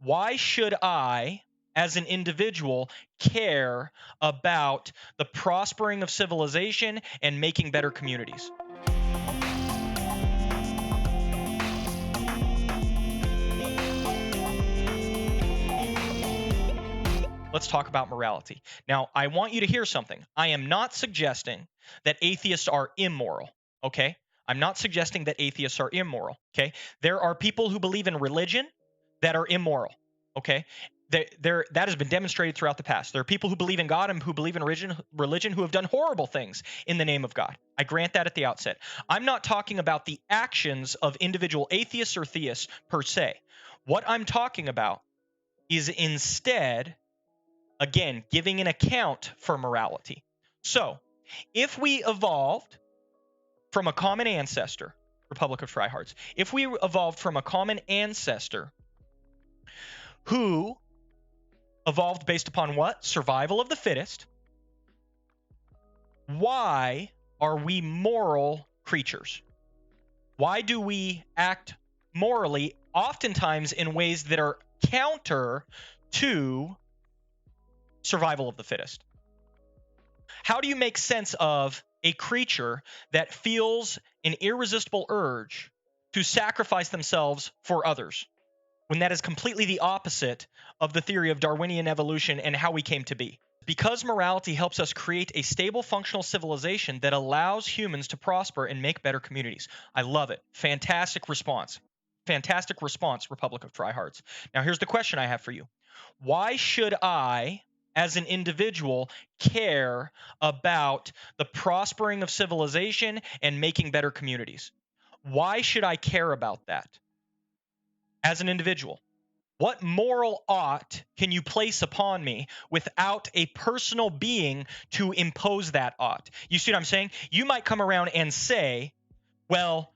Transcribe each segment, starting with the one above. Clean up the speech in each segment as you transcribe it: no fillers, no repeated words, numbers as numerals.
Why should I, as an individual, care about the prospering of civilization and making better communities? Let's talk about morality. Now, I want you to hear something. I am not suggesting that atheists are immoral, okay? I'm not suggesting that atheists are immoral, okay? There are people who believe in religion that are immoral, okay? That has been demonstrated throughout the past. There are people who believe in God and who believe in religion who have done horrible things in the name of God. I grant that at the outset. I'm not talking about the actions of individual atheists or theists per se. What I'm talking about is instead, again, giving an account for morality. So, if we evolved from a common ancestor, Republic of Tryhards, if we evolved from a common ancestor who evolved based upon what? Survival of the fittest, why are we moral creatures? Why do we act morally, oftentimes in ways that are counter to survival of the fittest? How do you make sense of a creature that feels an irresistible urge to sacrifice themselves for others when that is completely the opposite of the theory of Darwinian evolution and how we came to be? Because morality helps us create a stable, functional civilization that allows humans to prosper and make better communities. I love it. Fantastic response. Fantastic response, Republic of Tryhards. Now, here's the question I have for you. Why should I, as an individual, care about the prospering of civilization and making better communities? Why should I care about that as an individual? What moral ought can you place upon me without a personal being to impose that ought? You see what I'm saying? You might come around and say, well,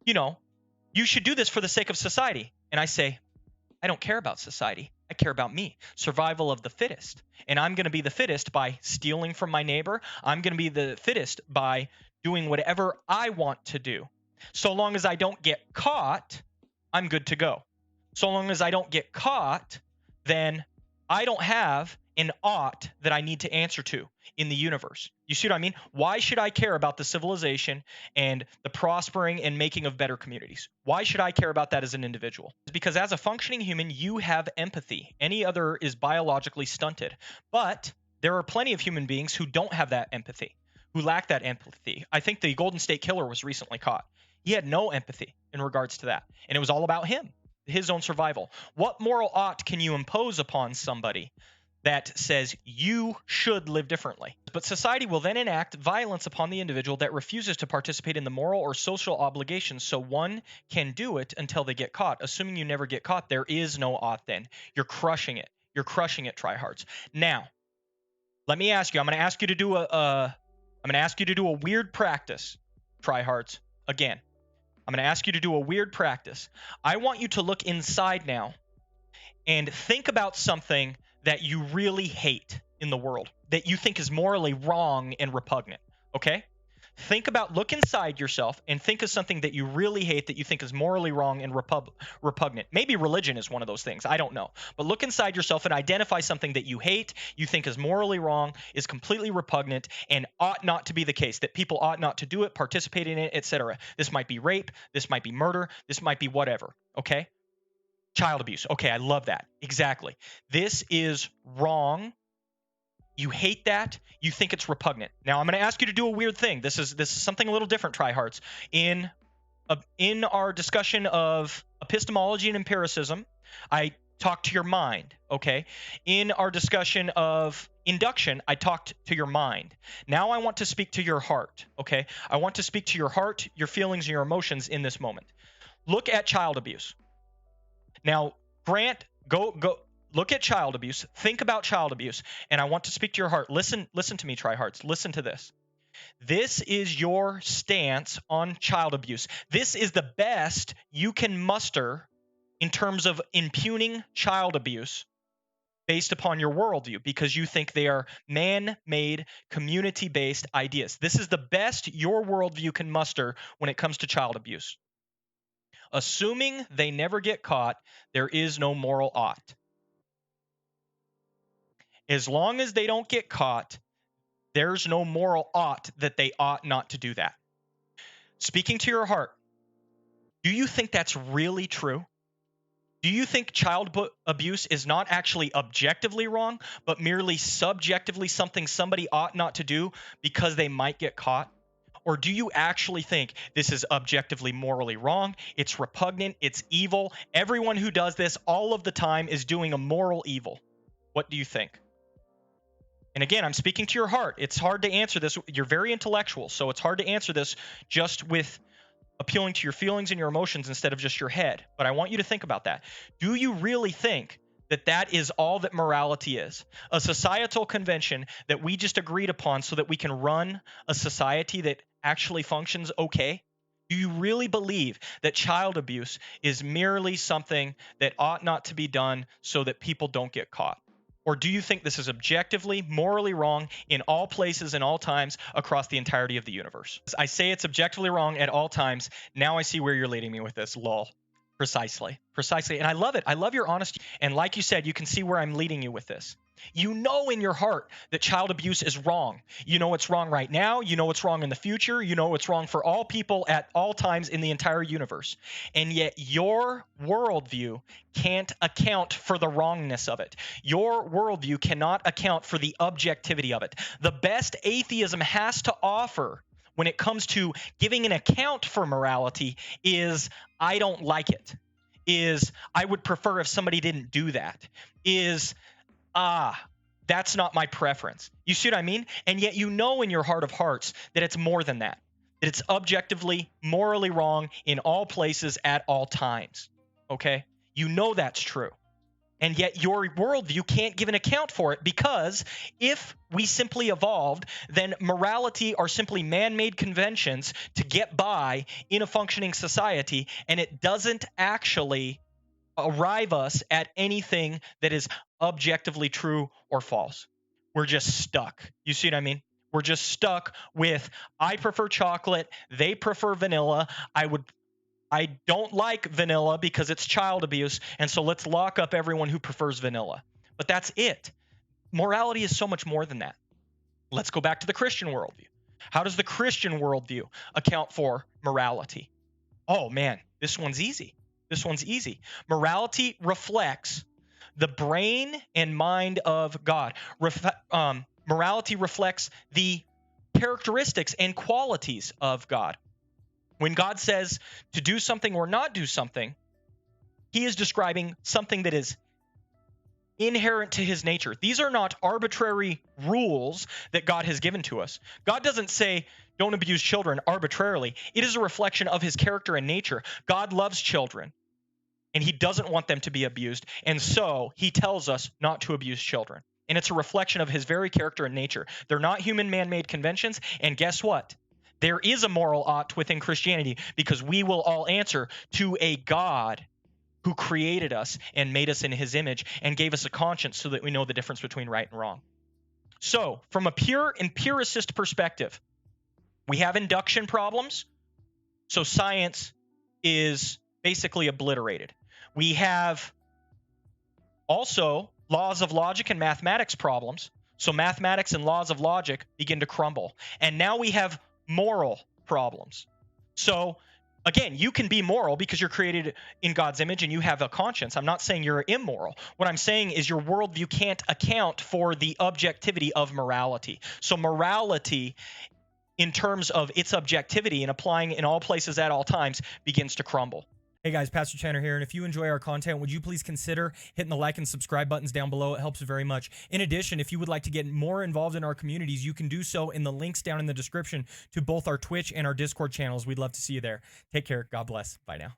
you should do this for the sake of society. And I say, I don't care about society. I care about me. Survival of the fittest. And I'm going to be the fittest by stealing from my neighbor. I'm going to be the fittest by doing whatever I want to do. So long as I don't get caught, I'm good to go. So long as I don't get caught, then I don't have an ought that I need to answer to in the universe. You see what I mean? Why should I care about the civilization and the prospering and making of better communities? Why should I care about that as an individual? It's because as a functioning human, you have empathy. Any other is biologically stunted. But there are plenty of human beings who don't have that empathy, who lack that empathy. I think the Golden State Killer was recently caught. He had no empathy in regards to that. And it was all about him, his own survival. What moral ought can you impose upon somebody that says you should live differently? But society will then enact violence upon the individual that refuses to participate in the moral or social obligations, so one can do it until they get caught. Assuming you never get caught, there is no ought then. You're crushing it. You're crushing it, tryhards. Now, let me ask you. I'm going to ask you to do a weird practice, tryhards. Again, I'm going to ask you to do a weird practice. I want you to look inside now and think about something that you really hate in the world, that you think is morally wrong and repugnant, okay? Look inside yourself and think of something that you really hate that you think is morally wrong and repugnant. Maybe religion is one of those things. I don't know. But look inside yourself and identify something that you hate, you think is morally wrong, is completely repugnant, and ought not to be the case, that people ought not to do it, participate in it, etc. This might be rape. This might be murder. This might be whatever, okay? Child abuse. Okay, I love that. Exactly. This is wrong. You hate that. You think it's repugnant. Now, I'm going to ask you to do a weird thing. This is something a little different, tryhards. In our discussion of epistemology and empiricism, I talked to your mind, okay? In our discussion of induction, I talked to your mind. Now I want to speak to your heart, okay? I want to speak to your heart, your feelings, and your emotions in this moment. Look at child abuse. Now, Grant, go look at child abuse. Think about child abuse, and I want to speak to your heart. Listen to me, tryhards. Listen to this. This is your stance on child abuse. This is the best you can muster in terms of impugning child abuse based upon your worldview, because you think they are man-made, community-based ideas. This is the best your worldview can muster when it comes to child abuse. Assuming they never get caught, there is no moral ought. As long as they don't get caught, there's no moral ought that they ought not to do that. Speaking to your heart, do you think that's really true? Do you think child abuse is not actually objectively wrong, but merely subjectively something somebody ought not to do because they might get caught? Or do you actually think this is objectively morally wrong? It's repugnant. It's evil. Everyone who does this all of the time is doing a moral evil. What do you think? And again, I'm speaking to your heart. It's hard to answer this. You're very intellectual, so it's hard to answer this just with appealing to your feelings and your emotions instead of just your head. But I want you to think about that. Do you really think that that is all that morality is? A societal convention that we just agreed upon so that we can run a society that actually functions okay? Do you really believe that child abuse is merely something that ought not to be done so that people don't get caught? Or do you think this is objectively, morally wrong in all places and all times across the entirety of the universe? I say it's objectively wrong at all times. Now I see where you're leading me with this, lol. Precisely. And I love it. I love your honesty. And like you said, you can see where I'm leading you with this. You know in your heart that child abuse is wrong. You know it's wrong right now. You know it's wrong in the future. You know it's wrong for all people at all times in the entire universe. And yet your worldview can't account for the wrongness of it. Your worldview cannot account for the objectivity of it. The best atheism has to offer when it comes to giving an account for morality is I don't like it, is I would prefer if somebody didn't do that, is that's not my preference. You see what I mean? And yet you know in your heart of hearts that it's more than that it's objectively, morally wrong in all places at all times, okay? You know that's true. And yet your worldview can't give an account for it because if we simply evolved, then morality are simply man-made conventions to get by in a functioning society, and it doesn't actually arrive us at anything that is objectively true or false. We're just stuck. You see what I mean? We're just stuck with I prefer chocolate, they prefer vanilla. I don't like vanilla because it's child abuse, and so let's lock up everyone who prefers vanilla. But that's it. Morality is so much more than that. Let's go back to the Christian worldview. How does the Christian worldview account for morality? Oh man, this one's easy. Morality reflects the brain and mind of God. Morality reflects the characteristics and qualities of God. When God says to do something or not do something, he is describing something that is inherent to his nature. These are not arbitrary rules that God has given to us. God doesn't say, don't abuse children arbitrarily. It is a reflection of his character and nature. God loves children, and he doesn't want them to be abused, and so he tells us not to abuse children. And it's a reflection of his very character and nature. They're not human man-made conventions, and guess what? There is a moral ought within Christianity because we will all answer to a God who created us and made us in his image and gave us a conscience so that we know the difference between right and wrong. So from a pure empiricist perspective, we have induction problems. So science is basically obliterated. We have also laws of logic and mathematics problems. So mathematics and laws of logic begin to crumble. And now we have moral problems. So again, you can be moral because you're created in God's image and you have a conscience. I'm not saying you're immoral. What I'm saying is your worldview can't account for the objectivity of morality. So morality, in terms of its objectivity and applying in all places at all times, begins to crumble. Hey guys, Pastor Channer here, and if you enjoy our content, would you please consider hitting the like and subscribe buttons down below? It helps very much. In addition, if you would like to get more involved in our communities, you can do so in the links down in the description to both our Twitch and our Discord channels. We'd love to see you there. Take care. God bless. Bye now.